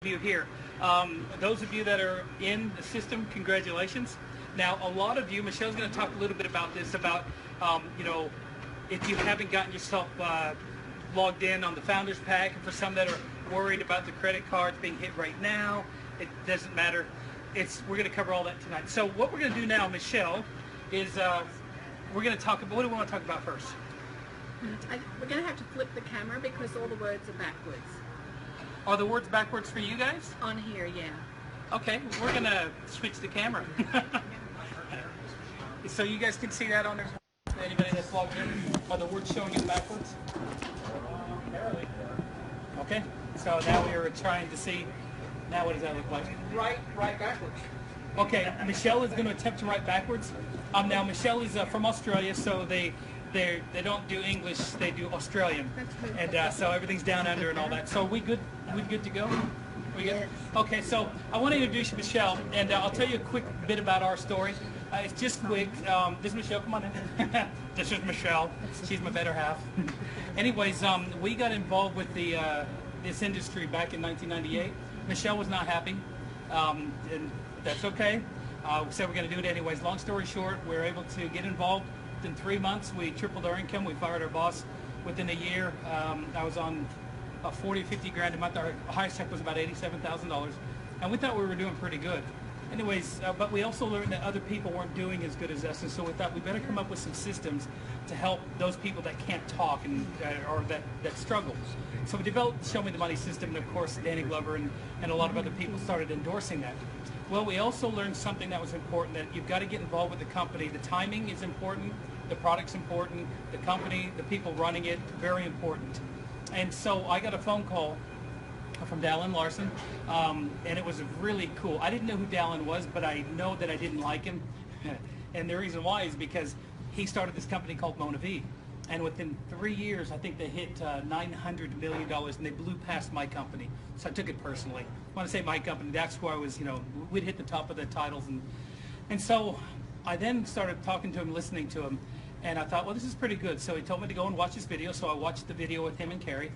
view here. Those of you that are in the system, congratulations. Now, a lot of you, Michelle's going to talk a little bit about this, about, you know, if you haven't gotten yourself logged in on the Founders Pack, and for some that are worried about the credit cards being hit right now, it doesn't matter. We're going to cover all that tonight. So what we're going to do now, Michelle, is we're going to talk about, what do we want to talk about first? We're going to have to flip the camera because all the words are backwards. Are the words backwards for you guys? On here, yeah. Okay, we're going to switch the camera. So you guys can see that on there? Anybody that's logged in? Are the words showing you backwards? Okay, so now we are trying to see, now what does that look like? Right backwards. Okay, Michelle is going to attempt to write backwards. Now Michelle is from Australia, so they don't do English, they do Australian, and so everything's down under and all that. So are we good? We good to go? We good? Yes. Okay, so I want to introduce you, Michelle, and I'll tell you a quick bit about our story. It's just quick. This is Michelle. Come on in. This is Michelle. She's my better half. Anyways, we got involved with the this industry back in 1998. Michelle was not happy, and that's okay. We said we're going to do it anyways. Long story short, we were able to get involved. In 3 months, we tripled our income. We fired our boss within a year. I was on 40, 50 grand a month. Our highest check was about $87,000, and we thought we were doing pretty good. Anyways, but we also learned that other people weren't doing as good as us, and so we thought we better come up with some systems to help those people that can't talk and or that struggle. So we developed the Show Me the Money system, and of course Danny Glover and a lot of other people started endorsing that. Well, we also learned something that was important, that you've got to get involved with the company. The timing is important, the product's important, the company, the people running it, very important. And so I got a phone call from Dallin Larson, and it was really cool. I didn't know who Dallin was, but I know that I didn't like him. And the reason why is because he started this company called Mona V. And within 3 years, I think they hit $900 million, and they blew past my company. So I took it personally. When I say my company, that's where I was, you know, we'd hit the top of the titles. And so I then started talking to him, listening to him, and I thought, well, this is pretty good. So he told me to go and watch this video, so I watched the video with him and Carrie.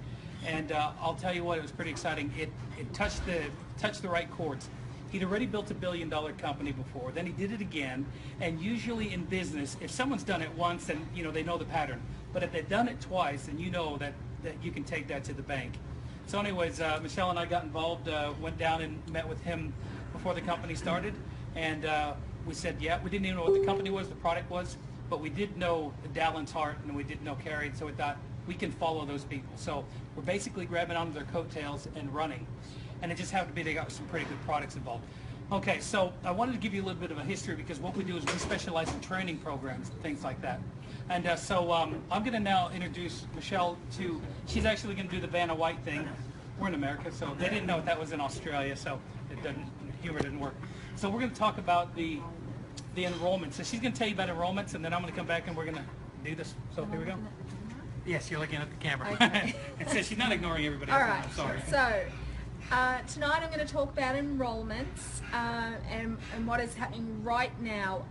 And I'll tell you what, it was pretty exciting. It touched the right chords. He'd already built a billion-dollar company before. Then he did it again. And usually in business, if someone's done it once, then you know they know the pattern. But if they've done it twice, then you know that you can take that to the bank. So anyways, Michelle and I got involved, went down and met with him before the company started. And we said, yeah, we didn't even know what the company was, the product was, but we did know Dallin's heart, and we did know Carrie, and so we thought we can follow those people. So we're basically grabbing onto their coattails and running. And it just happened to be they got some pretty good products involved. Okay, so I wanted to give you a little bit of a history, because what we do is we specialize in training programs and things like that. And so I'm going to now introduce Michelle to, she's actually going to do the Vanna White thing. We're in America, so they didn't know that was in Australia, so humor didn't work. So we're going to talk about the enrollment. So she's going to tell you about enrollments, and then I'm going to come back and we're going to do this. So here we go. Yes, you're looking at the camera. Okay. It says she's not ignoring everybody. All right. I'm sorry. So tonight I'm going to talk about enrollments and what is happening right now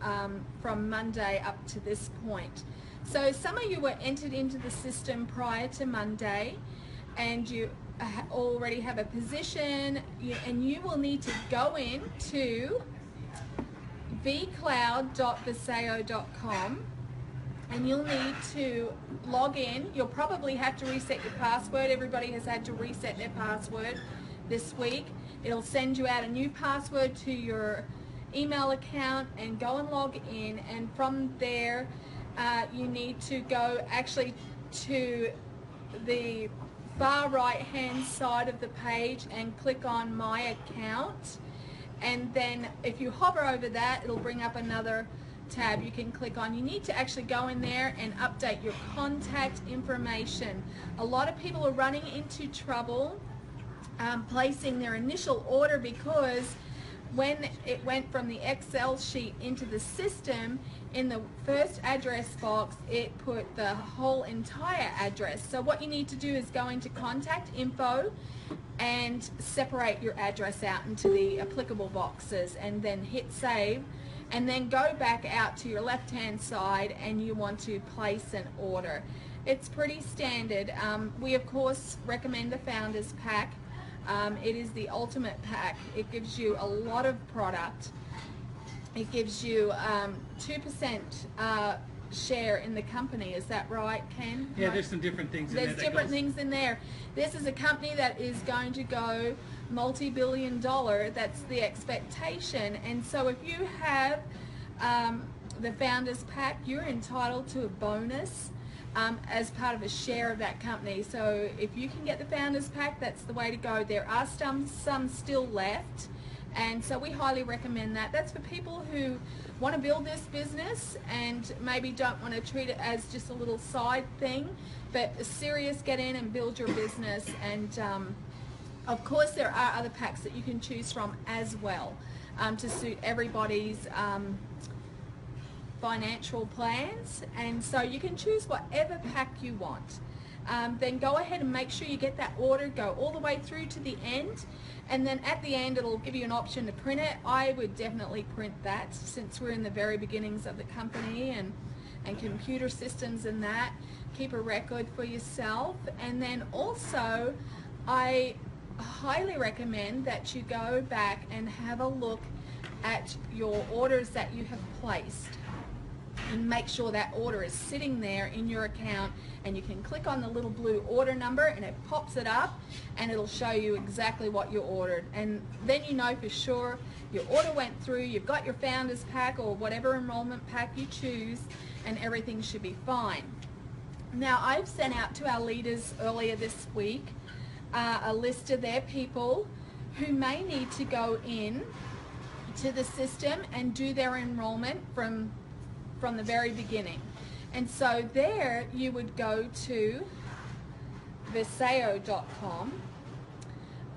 from Monday up to this point. So some of you were entered into the system prior to Monday, and you already have a position, and you will need to go into vcloud.vasayo.com, and you'll need to log in. You'll probably have to reset your password. Everybody has had to reset their password this week. It'll send you out a new password to your email account, and go and log in, and from there you need to go actually to the far right hand side of the page and click on My Account, and then if you hover over that, it'll bring up another tab you can click on. You need to actually go in there and update your contact information. A lot of people are running into trouble placing their initial order, because when it went from the Excel sheet into the system, in the first address box it put the whole entire address. So what you need to do is go into contact info and separate your address out into the applicable boxes, and then hit save, and then go back out to your left hand side and you want to place an order. It's pretty standard. We of course recommend the Founders Pack. It is the ultimate pack. It gives you a lot of product. It gives you 2% share in the company. Is that right, Ken? Yeah, there's some different things in there. There's different things in there. This is a company that is going to go multi-billion-dollar. That's the expectation. And so if you have the Founders Pack, you're entitled to a bonus as part of a share of that company. So if you can get the Founders Pack, that's the way to go. There are some still left, and so we highly recommend that. That's for people who want to build this business and maybe don't want to treat it as just a little side thing, but a serious get in and build your business. And of course there are other packs that you can choose from as well to suit everybody's financial plans, and so you can choose whatever pack you want. Then go ahead and make sure you get that order, go all the way through to the end, and then at the end it'll give you an option to print it. I would definitely print that, since we're in the very beginnings of the company and computer systems and that. Keep a record for yourself. And then also I highly recommend that you go back and have a look at your orders that you have placed, and make sure that order is sitting there in your account, and you can click on the little blue order number and it pops it up and it'll show you exactly what you ordered, and then you know for sure your order went through, you've got your Founders Pack or whatever enrollment pack you choose, and everything should be fine. Now, I've sent out to our leaders earlier this week a list of their people who may need to go in to the system and do their enrollment from the very beginning. And so there you would go to Vasayo.com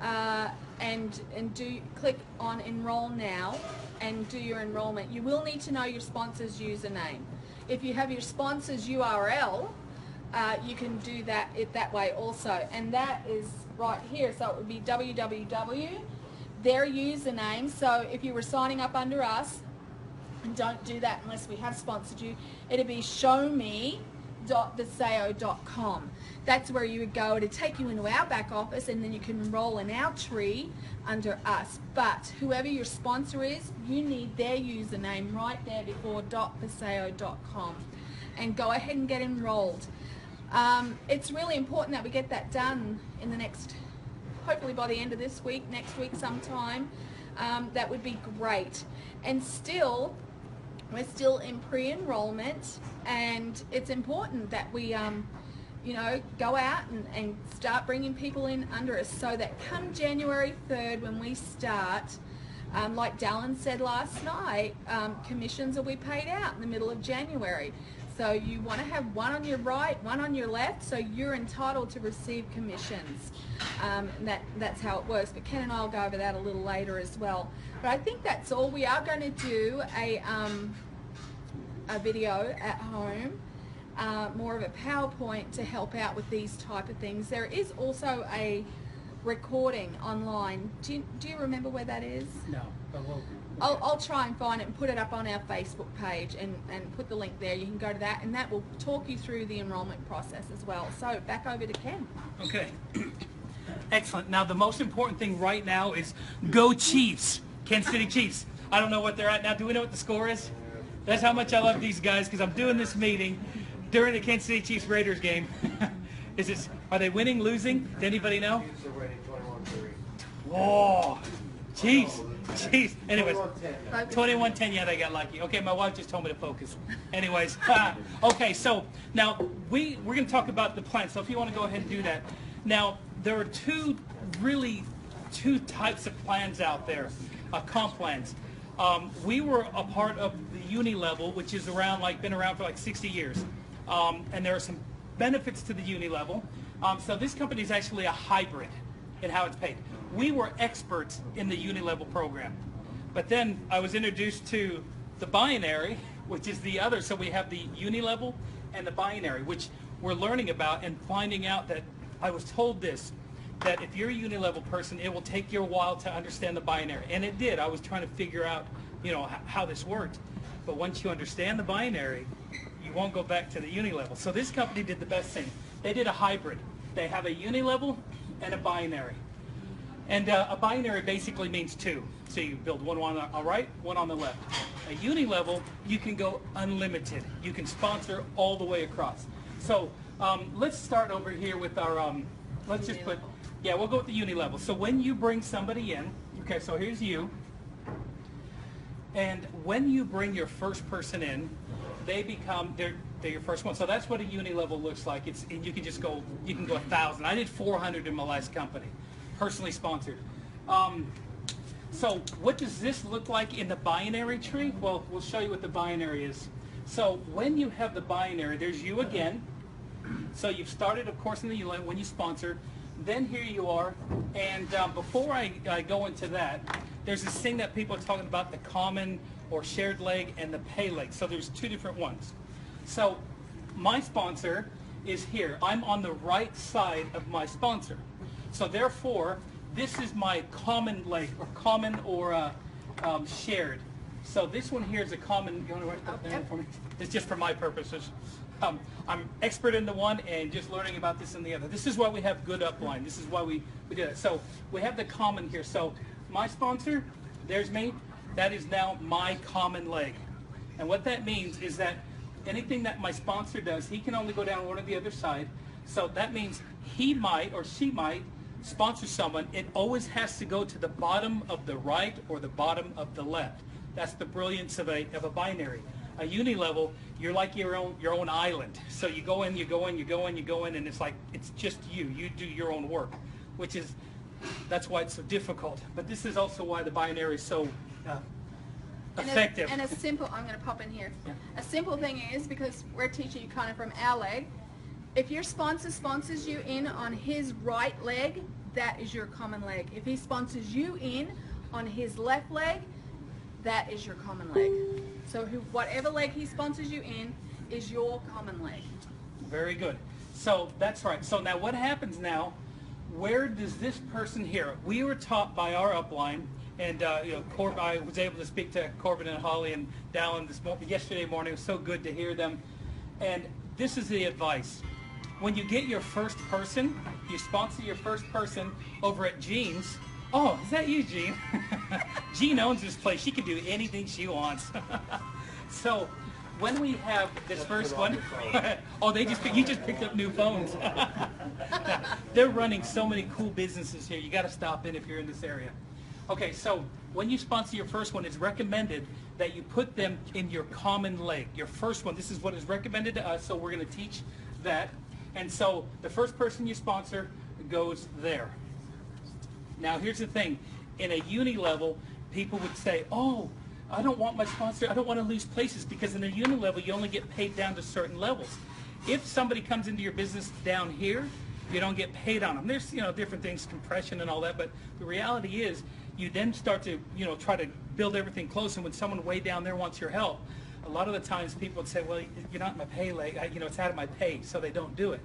and click on Enroll Now and do your enrollment. You will need to know your sponsor's username. If you have your sponsor's URL, you can do that way also, and that is right here. So it would be www, their username. So if you were signing up under us, and don't do that unless we have sponsored you, it'd be showme.vasayo.com. That's where you would go to take you into our back office, and then you can enroll in our tree under us. But whoever your sponsor is, you need their username right there before .vasayo.com, and go ahead and get enrolled. It's really important that we get that done in the next, hopefully by the end of this week, next week sometime. That would be great. And we're still in pre-enrollment, and it's important that we go out and start bringing people in under us, so that come January 3rd when we start, like Dallin said last night, commissions will be paid out in the middle of January. So you want to have one on your right, one on your left, so you're entitled to receive commissions. That's how it works. But Ken and I will go over that a little later as well. But I think that's all. We are going to do a video at home, more of a PowerPoint to help out with these type of things. There is also a recording online. Do you remember where that is? No, but we'll I'll try and find it and put it up on our Facebook page and put the link there. You can go to that, and that will talk you through the enrollment process as well. So back over to Ken. Okay. Excellent. Now the most important thing right now is go Chiefs. Kansas City Chiefs. I don't know what they're at now. Do we know what the score is? That's how much I love these guys, because I'm doing this meeting during the Kansas City Chiefs Raiders game. Are they winning, losing? Does anybody know? Chiefs are winning 21-3. Whoa. Chiefs. Jeez. Anyways, 21-10. 21-10. Yeah, they got lucky. Okay, my wife just told me to focus. Anyways, okay. So now we're going to talk about the plan. So if you want to go ahead and do that. Now there are two types of plans out there, comp plans. We were a part of the uni level, which is been around for like 60 years, and there are some benefits to the uni level. So this company is actually a hybrid in how it's paid. We were experts in the uni-level program. But then I was introduced to the binary, which is the other. So we have the uni-level and the binary, which we're learning about and finding out that I was told that if you're a uni-level person, it will take you a while to understand the binary. And it did. I was trying to figure out, how this worked. But once you understand the binary, you won't go back to the uni-level. So this company did the best thing. They did a hybrid. They have a uni-level and a binary. And a binary basically means two. So you build one on the right, one on the left. A uni-level, you can go unlimited. You can sponsor all the way across. So let's start over here with our, let's just put, yeah, we'll go with the uni-level. So when you bring somebody in, okay, so here's you. And when you bring your first person in, they become, they're your first one. So that's what a uni-level looks like. It's, and you can just go, you can go 1,000. I did 400 in my last company, personally sponsored. So what does this look like in the binary tree? Well, we'll show you what the binary is. So when you have the binary, there's you again. So you've started, of course, in the when you sponsor. Then here you are. And before I go into that, there's this thing that people are talking about, the common or shared leg and the pay leg. So there's two different ones. So my sponsor is here. I'm on the right side of my sponsor. So therefore, this is my common leg, or common or shared. So this one here is a common. You want to write that down for me? It's just for my purposes. I'm expert in the one and just learning about this in the other. This is why we have good upline. This is why we do it. So we have the common here. So my sponsor, there's me. That is now my common leg. And what that means is that anything that my sponsor does, he can only go down one or the other side. So that means he might or she might sponsor someone. It always has to go to the bottom of the right or the bottom of the left. That's the brilliance of a binary. A uni-level, you're like your own island. So you go in, you go in, you go in, you go in, and it's like, it's just you. You do your own work, which is, that's why it's so difficult. But this is also why the binary is so effective. And a simple, I'm going to pop in here. Yeah. A simple thing is, because we're teaching you kind of from our leg, if your sponsor sponsors you in on his right leg, that is your common leg. If he sponsors you in on his left leg, that is your common leg. So whatever leg he sponsors you in is your common leg. Very good. So that's right. So now what happens now, where does this person here, we were taught by our upline, and I was able to speak to Corbin and Holly and Dallin yesterday morning. It was so good to hear them. And this is the advice. When you get your first person, you sponsor your first person over at Jean's. Oh, is that you, Jean? Jean owns this place. She can do anything she wants. So when we have this first one, oh, you just picked up new phones. They're running so many cool businesses here. You got to stop in if you're in this area. Okay, so when you sponsor your first one, it's recommended that you put them in your common leg. Your first one, this is what is recommended to us, so we're going to teach that. And so the first person you sponsor goes there. Now here's the thing, in a uni level, people would say, oh, I don't want my sponsor, I don't want to lose places, because in a uni level you only get paid down to certain levels. If somebody comes into your business down here, you don't get paid on them. There's different things, compression and all that, but the reality is you then start to try to build everything close, and when someone way down there wants your help, a lot of the times people would say, well, you're not in my pay leg, it's out of my pay, so they don't do it.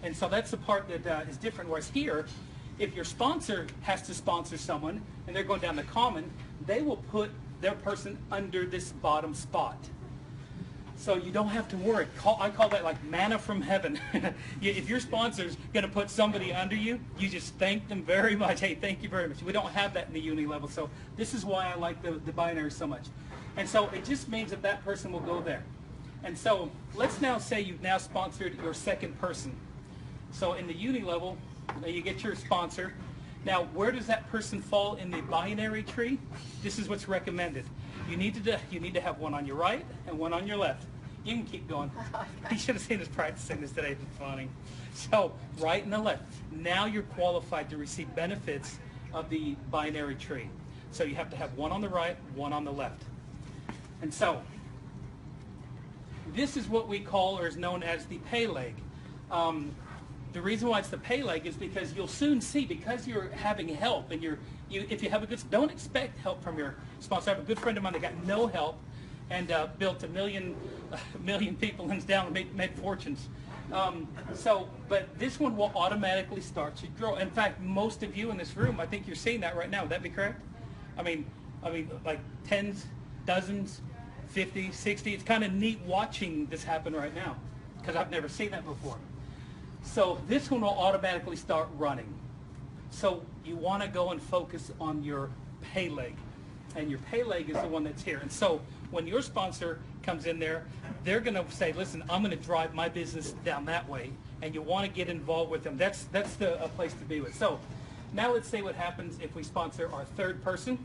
And so that's the part that is different, whereas here, if your sponsor has to sponsor someone and they're going down the common, they will put their person under this bottom spot. So you don't have to worry. I call that like manna from heaven. If your sponsor's going to put somebody under you, you just thank them very much. Hey, thank you very much. We don't have that in the uni level. So this is why I like the binary so much. And so it just means that that person will go there. And so let's now say you've now sponsored your second person. So in the uni level, you get your sponsor. Now, where does that person fall in the binary tree? This is what's recommended. You need to have one on your right and one on your left. You can keep going. You should have seen us practicing this today. It's funny. So, right and the left. Now you're qualified to receive benefits of the binary tree. So you have to have one on the right, one on the left. And so, this is what we call, or is known as, the pay leg. The reason why it's the pay leg is because you'll soon see, because you're having help, and if you have a good, don't expect help from your sponsor. I have a good friend of mine that got no help and built a million people in down and made fortunes. But this one will automatically start to grow. In fact, most of you in this room, I think you're seeing that right now. Would that be correct? I mean, like tens, dozens, 50, 60. It's kind of neat watching this happen right now, because I've never seen that before. So this one will automatically start running. So you want to go and focus on your pay leg. And your pay leg is the one that's here. And so when your sponsor comes in there, they're going to say, listen, I'm going to drive my business down that way. And you want to get involved with them. That's a place to be with. So now let's say what happens if we sponsor our third person.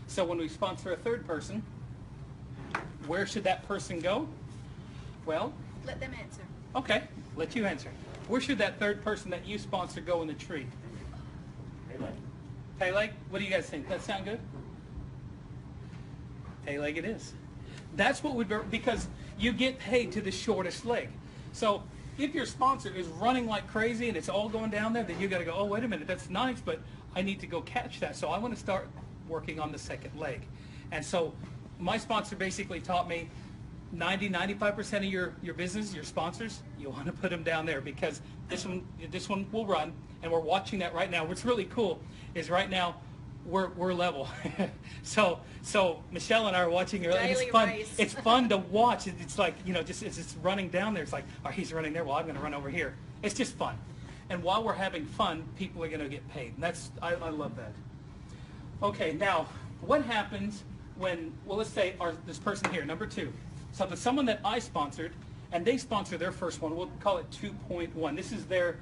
So when we sponsor a third person, where should that person go? Well, Let them answer. okay, let you answer. Where should that third person that you sponsor go in the tree? Pay leg? What do you guys think? That sound good? Pay leg it is. That's what would be, because you get paid to the shortest leg. So if your sponsor is running like crazy and it's all going down there, then you got to go, oh, wait a minute, that's nice, but I need to go catch that. So I want to start working on the second leg. And so my sponsor basically taught me 95% of your business, your sponsors, you want to put them down there because this one will run, and we're watching that right now. What's really cool is right now we're level. so Michelle and I are watching it, and it's fun. Race. It's fun to watch. It's like, you know, just it's running down there. It's like, oh, he's running there. Well, I'm going to run over here. It's just fun. And while we're having fun, people are going to get paid. And that's I love that. Okay, now what happens when, well, let's say this person here, number 2. So there's someone that I sponsored, and they sponsor their first one. We'll call it 2.1. This is their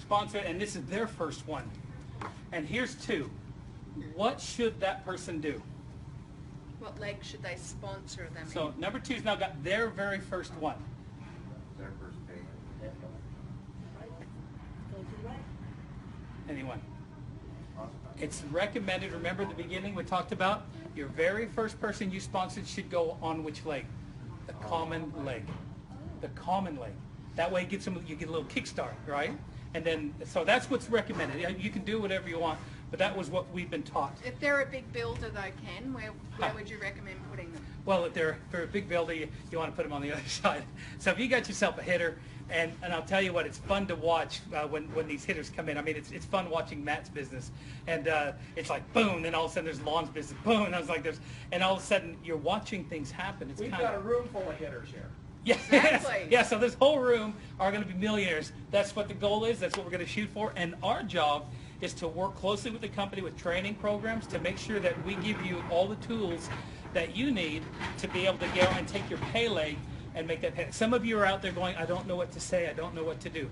sponsor, and this is their first one. And here's 2. What should that person do? What leg should they sponsor them So number 2's now got their very first one. Their first pay. Anyone? It's recommended, remember at the beginning we talked about, your very first person you sponsored should go on which leg? The common leg. The common leg. That way it gets them, you get a little kickstart, right? And then, so that's what's recommended. You can do whatever you want, but that was what we've been taught. If they're a big builder though, Ken, where would you recommend putting them? Well, if they're a big builder, you want to put them on the other side. So if you got yourself a hitter, and I'll tell you what, it's fun to watch when these hitters come in. I mean, it's fun watching Matt's business, and it's like boom, then all of a sudden there's Lon's business, boom, and I was like there's, and all of a sudden you're watching things happen. It's We've kind got a of, room full of hitters here. yeah, Exactly. yeah. So this whole room are going to be millionaires. That's what the goal is. That's what we're going to shoot for, and our job is to work closely with the company with training programs to make sure that we give you all the tools that you need to be able to go and take your pay leg and make that pay. Some of you are out there going, I don't know what to say, I don't know what to do.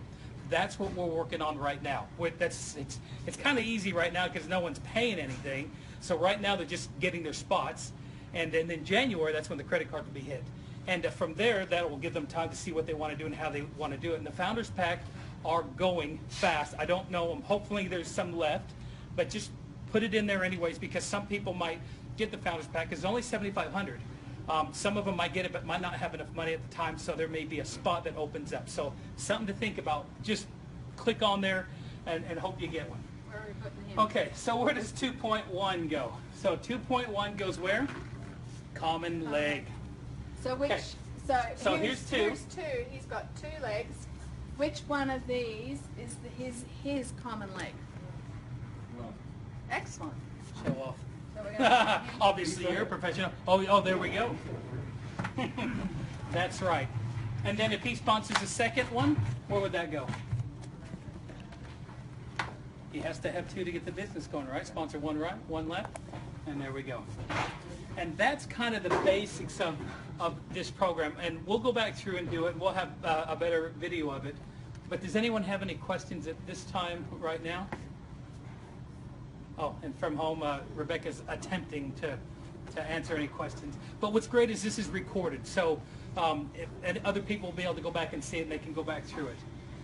That's what we're working on right now. It's kind of easy right now because no one's paying anything. So right now they're just getting their spots. And then in January, that's when the credit card will be hit. And from there, that will give them time to see what they want to do and how they want to do it. And the Founders Pack are going fast. I don't know them. Hopefully there's some left. But just put it in there anyways because some people might get the Founders Pack. It's only $7,500. Some of them might get it but might not have enough money at the time, so there may be a spot that opens up. So something to think about. Just click on there and hope you get one. Where are we putting him? Okay, so where does 2.1 go? So 2.1 goes where? Common leg. So which? Okay. So here's 2. Here's 2. He's got 2 legs. Which one of these is his common leg? Excellent. Show off. So we're gonna put him- Obviously, you're a professional. Oh, there we go. That's right. And then if he sponsors a second one, where would that go? He has to have 2 to get the business going, right? Sponsor 1 right, 1 left, and there we go. And that's kind of the basics of this program. And we'll go back through and do it. We'll have a better video of it. But does anyone have any questions at this time right now? Oh, and from home, Rebecca's attempting to answer any questions. But what's great is this is recorded, so and other people will be able to go back and see it, and they can go back through it.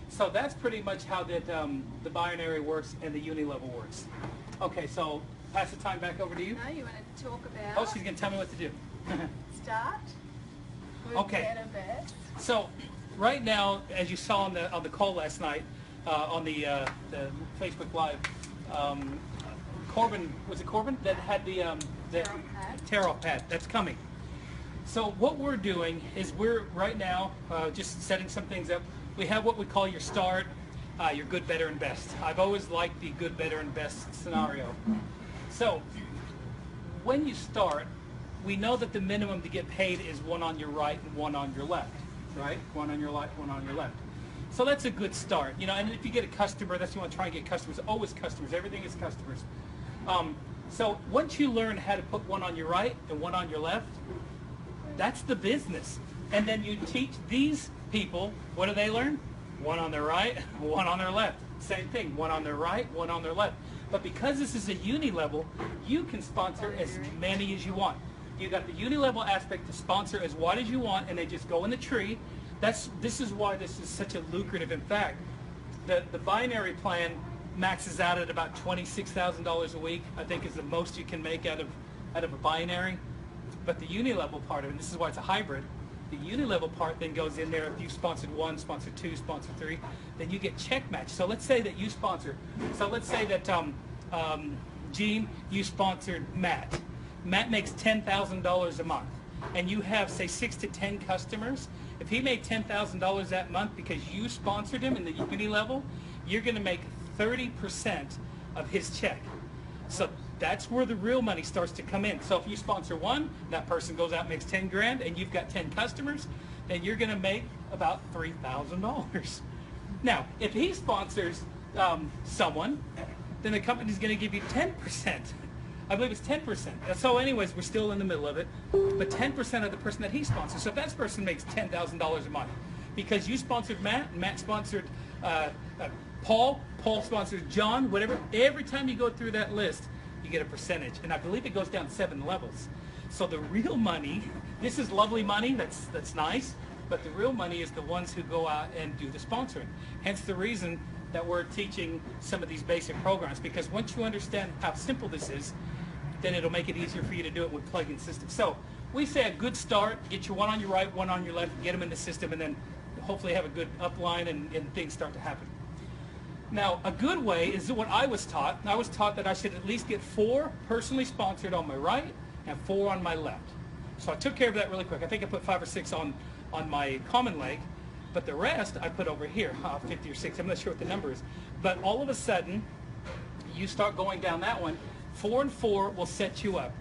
So that's pretty much how the binary works and the uni-level works. Okay, so pass the time back over to you. No, you wanted to talk about Oh, she's going to tell me what to do. start. Good, Okay. better, best. So right now, as you saw on the call last night, on the Facebook Live, Corbin, was it Corbin that had the tarot pad? That's coming. So what we're doing is we're right now just setting some things up. We have what we call your start, your good, better, and best. I've always liked the good, better, and best scenario. So when you start, we know that the minimum to get paid is 1 on your right and 1 on your left, right? 1 on your right, 1 on your left. So that's a good start, you know. And if you get a customer, that's you want to try and get customers. Always customers. Everything is customers. So once you learn how to put one on your right and one on your left, that's the business. And then you teach these people, what do they learn? One on their right, one on their left. Same thing, one on their right, one on their left. This is a uni level, you can sponsor as many as you want. You got the uni level aspect to sponsor as wide as you want, and they just go in the tree. This is why this is such a lucrative. In fact, the binary plan maxes out at about $26,000 a week. I think is the most you can make out of a binary. But the uni level part of it, and this is why it's a hybrid. The uni level part then goes in there. If you sponsored 1, sponsor 2, sponsor 3, then you get check match. So let's say that you sponsor. So let's say that Gene, you sponsored Matt. Matt makes $10,000 a month, and you have say 6 to 10 customers. If he made $10,000 that month because you sponsored him in the uni level, you're going to make 30% of his check. So that's where the real money starts to come in. So if you sponsor one, that person goes out and makes 10 grand, and you've got 10 customers, then you're going to make about $3,000. Now, if he sponsors someone, then the company's going to give you 10%. I believe it's 10%. So anyways, we're still in the middle of it, but 10% of the person that he sponsors. So if that person makes $10,000 a month, because you sponsored Matt, and Matt sponsored Paul sponsored John, whatever, every time you go through that list, you get a percentage. And I believe it goes down 7 levels. So the real money, this is lovely money, that's nice, but the real money is the ones who go out and do the sponsoring. Hence the reason that we're teaching some of these basic programs, because once you understand how simple this is, then it'll make it easier for you to do it with plug-in systems. So we say a good start, get your one on your right, one on your left, get them in the system, and then hopefully have a good upline and things start to happen. Now, a good way is what I was taught. I was taught that I should at least get 4 personally sponsored on my right and 4 on my left. So I took care of that really quick. I think I put 5 or 6 on my common leg, but the rest I put over here, 50 or 60. I'm not sure what the number is. But all of a sudden, you start going down that one. 4 and 4 will set you up.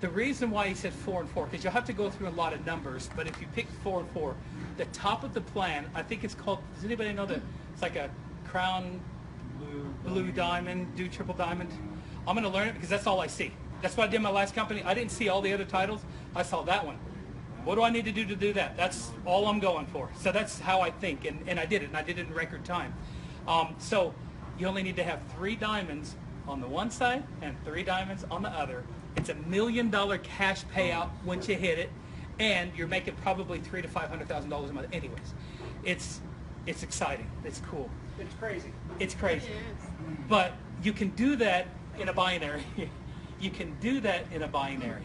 The reason why he said 4 and 4, because you'll have to go through a lot of numbers, but if you pick 4 and 4, the top of the plan, I think it's called, does anybody know that it's like a crown blue diamond, do triple diamond? I'm going to learn it because that's all I see. That's what I did in my last company. I didn't see all the other titles. I saw that one. What do I need to do that? That's all I'm going for. So that's how I think, and I did it, and I did it in record time. So you only need to have 3 diamonds on the one side and 3 diamonds on the other. It's $1 million cash payout once you hit it, and you're making probably $300,000 to $500,000 a month. Anyways, it's exciting. It's cool. It's crazy. It's crazy. It is. But you can do that in a binary. You can do that in a binary.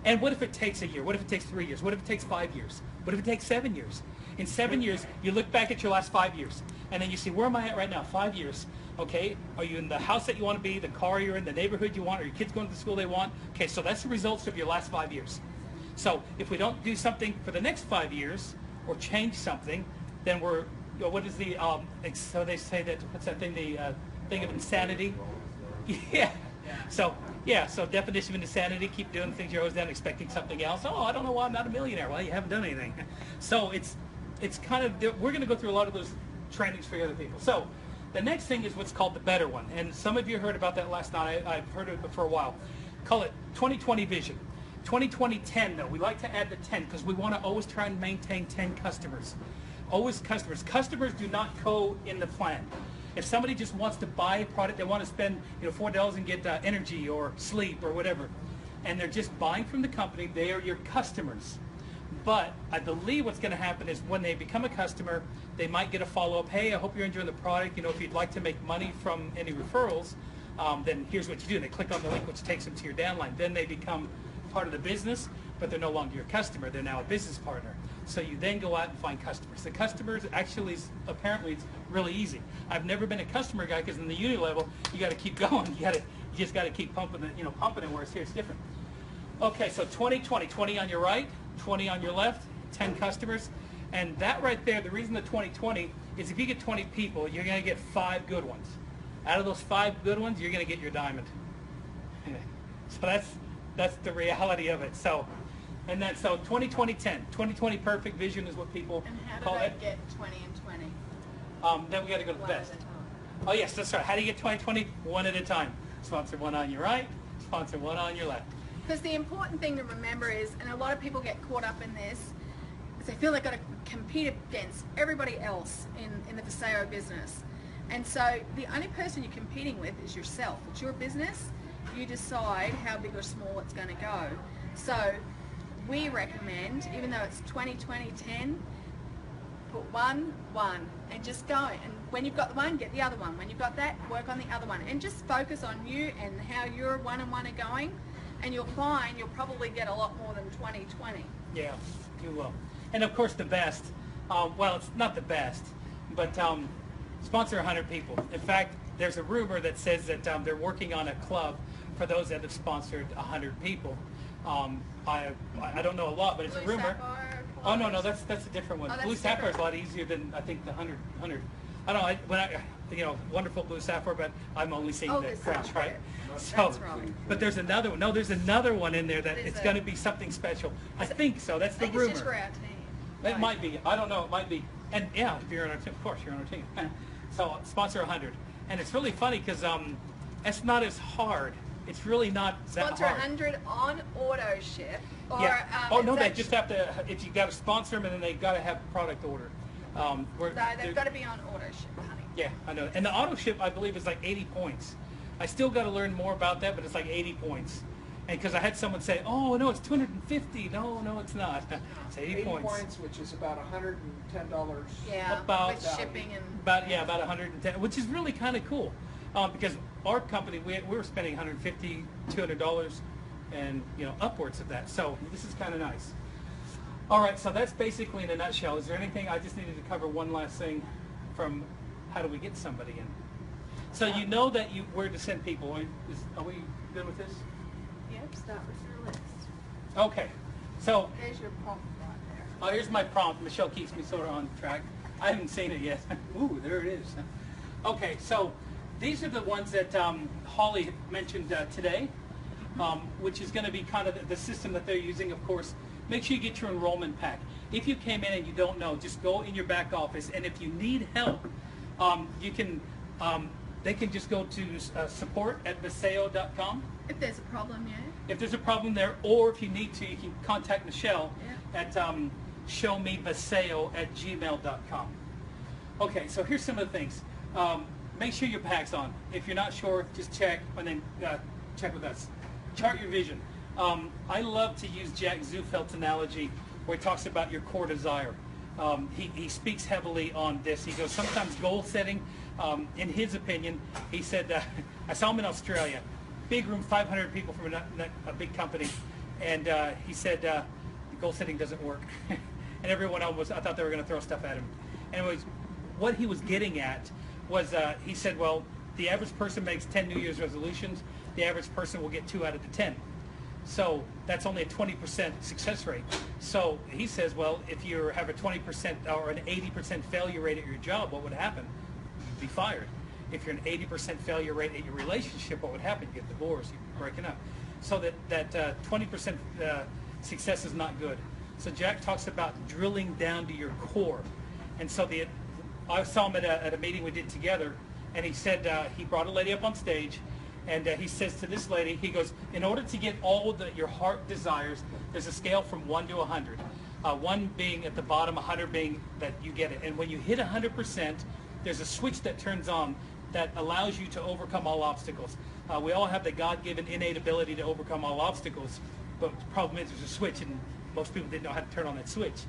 And what if it takes a year? What if it takes 3 years? What if it takes 5 years? What if it takes 7 years? In 7 years, you look back at your last 5 years, and then you see, where am I at right now? 5 years. Okay, are you in the house that you want to be, the car you're in, the neighborhood you want, are your kids going to the school they want? Okay, so that's the results of your last 5 years. So if we don't do something for the next 5 years, or change something, then we're, what is the, so they say that, what's that thing, the thing of insanity? Yeah. So definition of insanity, keep doing things you're always done, expecting something else. Oh, I don't know why I'm not a millionaire. Well, you haven't done anything. So it's kind of, we're going to go through a lot of those trainings for other people. So the next thing is what's called the better one. And some of you heard about that last night. I've heard of it for a while. Call it 2020 vision. 2020-10 though. We like to add the 10 because we want to always try and maintain 10 customers. Always customers. Customers do not go in the plan. If somebody just wants to buy a product, they want to spend $4 and get energy or sleep or whatever, and they're just buying from the company, they are your customers. But I believe what's going to happen is when they become a customer, they might get a follow-up. Hey, I hope you're enjoying the product. If you'd like to make money from any referrals, then here's what you do. And they click on the link, which takes them to your downline. Then they become part of the business, but they're no longer your customer. They're now a business partner. So you then go out and find customers. The customers actually, apparently, it's really easy. I've never been a customer guy because in the uni level, you got to keep going. You just got to keep pumping it, pumping it. Whereas here it's different. Okay, so 20, 20 on your right, 20 on your left, 10 customers, and that right there. The reason the 20 is if you get 20 people, you're going to get 5 good ones. Out of those 5 good ones, you're going to get your diamond. So that's the reality of it. So. And then, so 20-20-10. 20-20 perfect vision is what people And how do call they it. get 20 and 20? Then we got to go to the One at best. a time. Oh yes, that's right. How do you get 2020? One at a time. Sponsor one on your right, sponsor one on your left. Because the important thing to remember is, and a lot of people get caught up in this, is they feel they've got to compete against everybody else in the Vasayo business. And so the only person you're competing with is yourself. It's your business. You decide how big or small it's going to go. So we recommend, even though it's 20-20-10, put one, and just go. And when you've got the one, get the other one. When you've got that, work on the other one. And just focus on you and how your one and one are going. And you'll find you'll probably get a lot more than 20-20. Yeah, you will. And of course the best, well, it's not the best, but sponsor 100 people. In fact, there's a rumor that says that they're working on a club for those that have sponsored 100 people. I don't know a lot, but it's a Blue rumor. Sapphire, Oh no, that's a different one. Oh, that's Blue Sapphire is a different. lot easier than I think the 100. I don't know. Wonderful Blue Sapphire, but I'm only seeing the this crowns, is right? it. So, That's right. but there's another one. No, there's another one in there that What is it's it? going to be something special. I think so. That's I the think rumor. it's just for our team. It might be. I don't know. It might be. And yeah, if you're on our team, of course, you're on our team. So sponsor 100. And it's really funny because it's not as hard. It's really not that Sponsor hard. 100 on auto ship. Or, Yeah. Oh no, it's they just have to. If you got to sponsor them, and then they got to have product order. No, they've got to be on auto ship, honey. Yeah, I know. And the auto ship, I believe, is like 80 points. I still got to learn more about that, but it's like 80 points. And because I had someone say, "Oh no, it's 250." No, it's not. It's 80 points. which is about $110. Yeah, About- with shipping and... About 110, which is really kind of cool, because our company we were spending $150, $200, and upwards of that. So this is kind of nice. All right, so that's basically in a nutshell. Is there anything I just needed to cover? One last thing from how do we get somebody in? So you know that where to send people. Are we good with this? Yep, start with your list. Okay, so There's your prompt right there. oh, here's my prompt. Michelle keeps me sort of on track. I haven't seen it yet. Ooh, there it is. Okay, so these are the ones that Holly mentioned today, which is going to be kind of the system that they're using, of course. Make sure you get your enrollment pack. If you came in and you don't know, just go in your back office, and if you need help, you can. They can just go to support@vasayo.com. If there's a problem, yeah. If there's a problem there, or if you need to, you can contact Michelle Yeah. at showmevasayo@gmail.com. Okay, so here's some of the things. Make sure your pack's on. If you're not sure, just check, and then check with us. Chart your vision. I love to use Jack Zufeld's analogy where he talks about your core desire. He speaks heavily on this. He goes, sometimes goal setting, in his opinion, he said, I saw him in Australia, big room, 500 people from a big company, and he said, goal setting doesn't work. And everyone else I thought they were going to throw stuff at him. Anyways, what he was getting at was, he said, well, the average person makes 10 New Year's resolutions. The average person will get 2 out of the 10. So that's only a 20% success rate. So he says, well, if you have a 20% or an 80% failure rate at your job, what would happen? You'd be fired. If you're an 80% failure rate at your relationship, what would happen? You get divorced, you're breaking up. So that 20% success is not good. So Jack talks about drilling down to your core. And so I saw him at a meeting we did together, and he said, he brought a lady up on stage, and he says to this lady, he goes, in order to get all that your heart desires, there's a scale from 1 to 100. 1 being at the bottom, 100 being that you get it. And when you hit 100%, there's a switch that turns on that allows you to overcome all obstacles. We all have the God-given innate ability to overcome all obstacles, but the problem is there's a switch, and most people didn't know how to turn on that switch.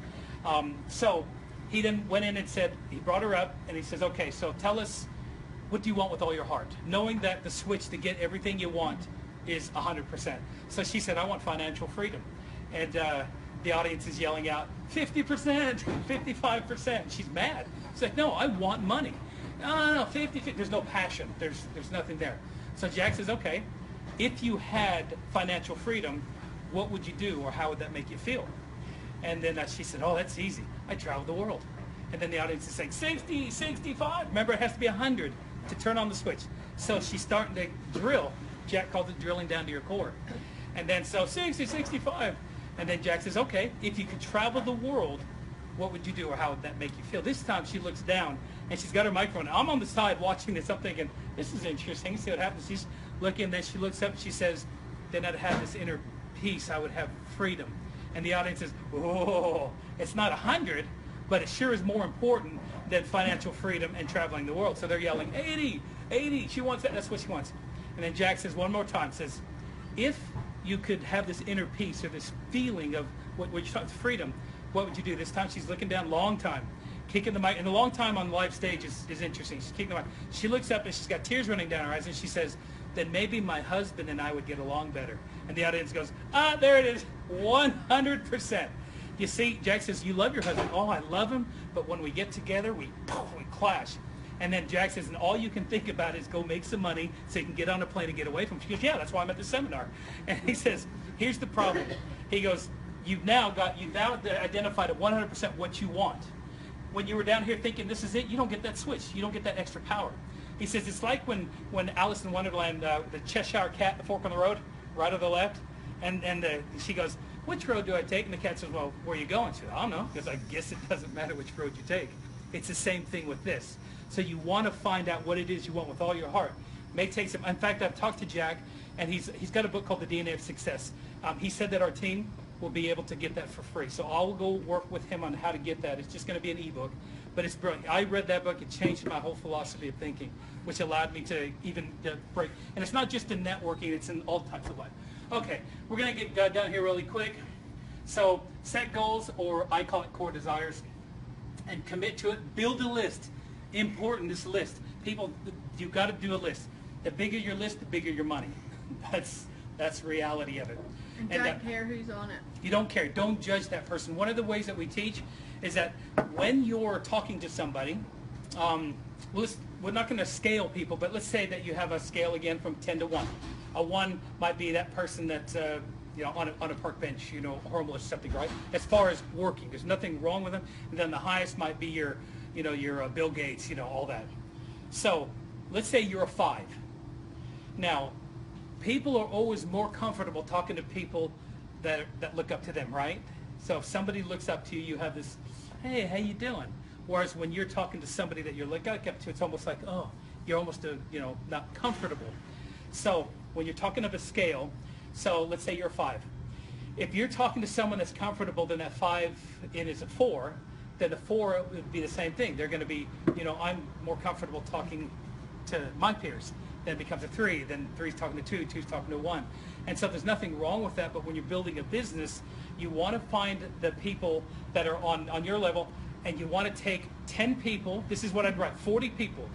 So he then went in and said, he brought her up, and he says, okay, so tell us, what do you want with all your heart? Knowing that the switch to get everything you want is 100%. So she said, I want financial freedom. And the audience is yelling out, 50%, 55%. She's mad. She's like, no, I want money. No, 50, there's no passion. There's nothing there. So Jack says, okay, if you had financial freedom, what would you do, or how would that make you feel? And then she said, oh, that's easy. I travel the world. And then the audience is saying, 60, 65. Remember, it has to be 100 to turn on the switch. So she's starting to drill. Jack calls it drilling down to your core. And then so 60, 65. And then Jack says, okay, if you could travel the world, what would you do, or how would that make you feel? This time she looks down and she's got her microphone. I'm on the side watching this. I'm thinking, this is interesting. See what happens. She's looking, then she looks up and she says, then I'd have this inner peace. I would have freedom. And the audience says, oh, it's not 100, but it sure is more important than financial freedom and traveling the world. So they're yelling, 80, 80. She wants that. That's what she wants. And then Jack says one more time, says, if you could have this inner peace or this feeling of what you talk freedom, what would you do? This time she's looking down, long time, kicking the mic. And the long time on the live stage is interesting. She's kicking the mic. She looks up and she's got tears running down her eyes, and she says, then maybe my husband and I would get along better. And the audience goes, ah, there it is, 100%. You see, Jack says, you love your husband. Oh, I love him, but when we get together, we clash. And then Jack says, and all you can think about is go make some money so you can get on a plane and get away from him. She goes, yeah, that's why I'm at the seminar. And he says, here's the problem. He goes, you've now identified at 100% what you want. When you were down here thinking this is it, you don't get that switch. You don't get that extra power. He says, it's like when Alice in Wonderland, the Cheshire Cat, the fork on the road, right or the left, and she goes, which road do I take? And the cat says, well, where are you going? She says, I don't know, because I guess it doesn't matter which road you take. It's the same thing with this. So you want to find out what it is you want with all your heart. May take some. In fact, I've talked to Jack, and he's got a book called The DNA of Success. He said that our team will be able to get that for free. So I'll go work with him on how to get that. It's just going to be an ebook, but it's brilliant. I read that book. It changed my whole philosophy of thinking, which allowed me to even break. And it's not just in networking. It's in all types of life. Okay, we're going to get down here really quick. So set goals, or I call it core desires, and commit to it. Build a list. Important, this list. People, you've got to do a list. The bigger your list, the bigger your money. That's the reality of it. And don't care who's on it. You don't care. Don't judge that person. One of the ways that we teach is that when you're talking to somebody, we're not going to scale people, but let's say that you have a scale again from 10 to 1. A 1 might be that person that's on a park bench, homeless, something, right? As far as working, there's nothing wrong with them. And then the highest might be your Bill Gates, all that. So let's say you're a 5. Now, people are always more comfortable talking to people that look up to them, right? So if somebody looks up to you, you have this, hey, how you doing? Whereas when you're talking to somebody that you're looking up to, it's almost like, oh, you're almost not comfortable. So when you're talking of a scale, so let's say you're a 5. If you're talking to someone that's comfortable, then that 5 is a 4. Then the 4 would be the same thing. They're going to be, I'm more comfortable talking to my peers. Then it becomes a 3. Then 3's talking to 2, 2's talking to 1. And so there's nothing wrong with that, but when you're building a business, you want to find the people that are on your level, and you want to take 10 people. This is what I'd write, 40 people.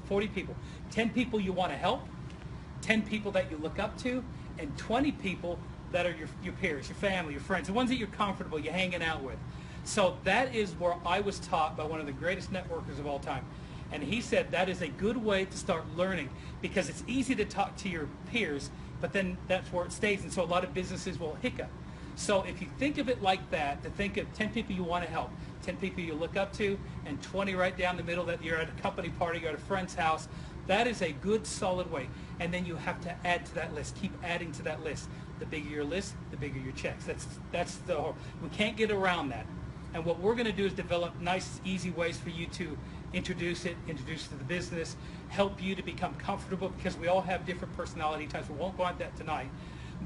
10 people you want to help, 10 people that you look up to, and 20 people that are your peers, your family, your friends, the ones that you're comfortable, you're hanging out with. So that is where I was taught by one of the greatest networkers of all time. And he said that is a good way to start learning, because it's easy to talk to your peers, but then that's where it stays. And so a lot of businesses will hiccup. So if you think of it like that, to think of 10 people you want to help, 10 people you look up to, and 20 right down the middle that you're at a company party, you're at a friend's house, that is a good solid way. And then you have to add to that list. Keep adding to that list. The bigger your list, the bigger your checks. We can't get around that. And what we're going to do is develop nice, easy ways for you to introduce it to the business, help you to become comfortable, because we all have different personality types. We won't go into that tonight,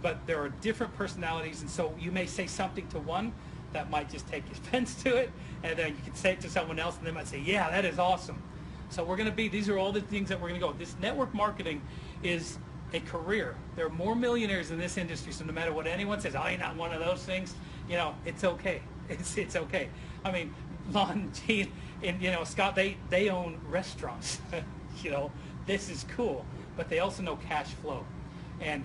but there are different personalities, and so you may say something to one that might just take offense to it, and then you can say it to someone else, and they might say, yeah, that is awesome. So we're going to these are all the things that we're going to go. This network marketing is a career. There are more millionaires in this industry, so no matter what anyone says, oh, you're not one of those things, it's okay. It's okay. I mean, Lon, Gene, and Scott, they own restaurants. This is cool, but they also know cash flow, and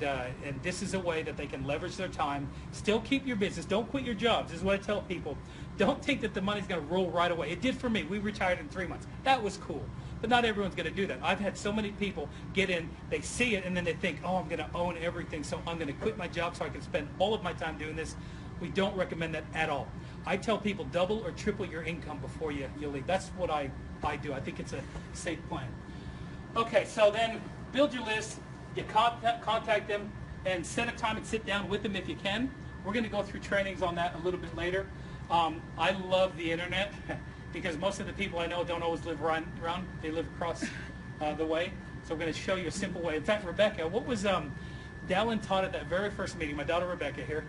this is a way that they can leverage their time, still keep your business. Don't quit your jobs. This is what I tell people. Don't think that the money's going to roll right away. It did for me. We retired in 3 months. That was cool, but not everyone's going to do that. I've had so many people get in, they see it, and then they think, oh, I'm going to own everything, so I'm going to quit my job so I can spend all of my time doing this. We don't recommend that at all. I tell people double or triple your income before you leave. That's what I do. I think it's a safe plan. Okay, so then build your list, you contact them, and set a time and sit down with them if you can. We're going to go through trainings on that a little bit later. I love the internet because most of the people I know don't always live around. They live across the way. So I'm going to show you a simple way. In fact, Rebecca, what was Dallin taught at that very first meeting, my daughter Rebecca here,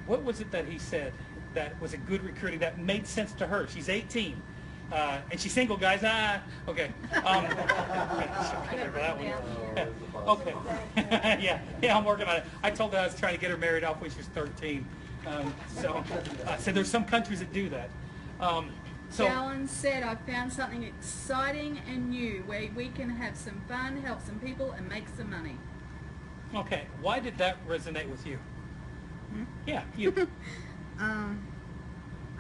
what was it that he said that was a good recruiting that made sense to her? She's 18. And she's single, guys. Okay. For that one. Okay. yeah, I'm working on it. I told her I was trying to get her married off when she was 13. So I said there's some countries that do that. Dallin said, I found something exciting and new where we can have some fun, help some people, and make some money. Okay. Why did that resonate with you? Hmm? Yeah, you. I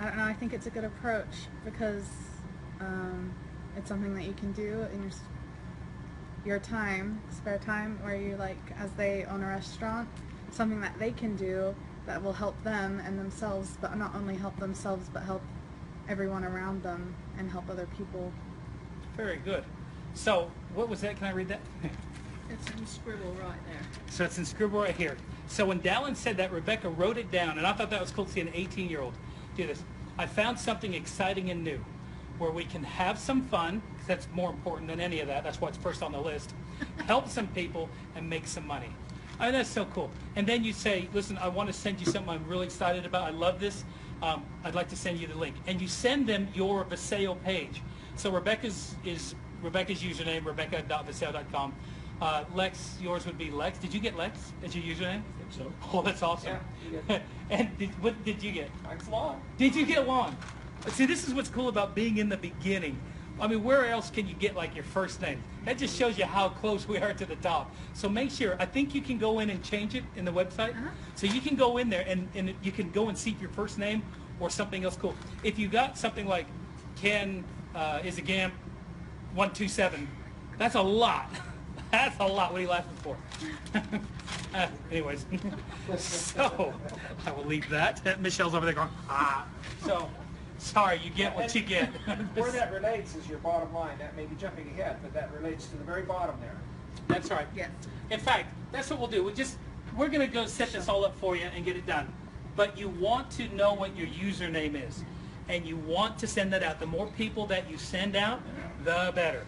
don't know. I think it's a good approach because it's something that you can do in your time, spare time, where you as they own a restaurant, something that they can do that will help them and themselves, but not only help themselves, but help everyone around them and help other people. Very good. So, what was that? Can I read that? It's in scribble right there. So it's in scribble right here. So when Dallin said that, Rebecca wrote it down, and I thought that was cool to see an 18-year-old do this. I found something exciting and new where we can have some fun, because that's more important than any of that. That's what's first on the list. Help some people and make some money. I mean, that's so cool. And then you say, listen, I want to send you something I'm really excited about. I love this. I'd like to send you the link. And you send them your Vasayo page. So Rebecca's username, rebecca.vasayo.com. Lex, yours would be Lex. Did you get Lex as your username? I think so. Oh, that's awesome. Yeah, And what did you get? Thanks a lot. Did you get one? See, this is what's cool about being in the beginning. I mean, where else can you get your first name? That just shows you how close we are to the top. So make sure, I think you can go in and change it in the website. So you can go in there and you can go and see your first name or something else cool. If you got something like Ken is a Gamp 127, that's a lot. That's a lot. What are you laughing for? Anyways, so I will leave that. Michelle's over there going, So, sorry, you get what you get. Where that relates is your bottom line. That may be jumping ahead, but that relates to the very bottom there. That's right. Yes. In fact, that's what we'll do. We're going to go set this all up for you and get it done. But you want to know what your username is. And you want to send that out. The more people that you send out, the better.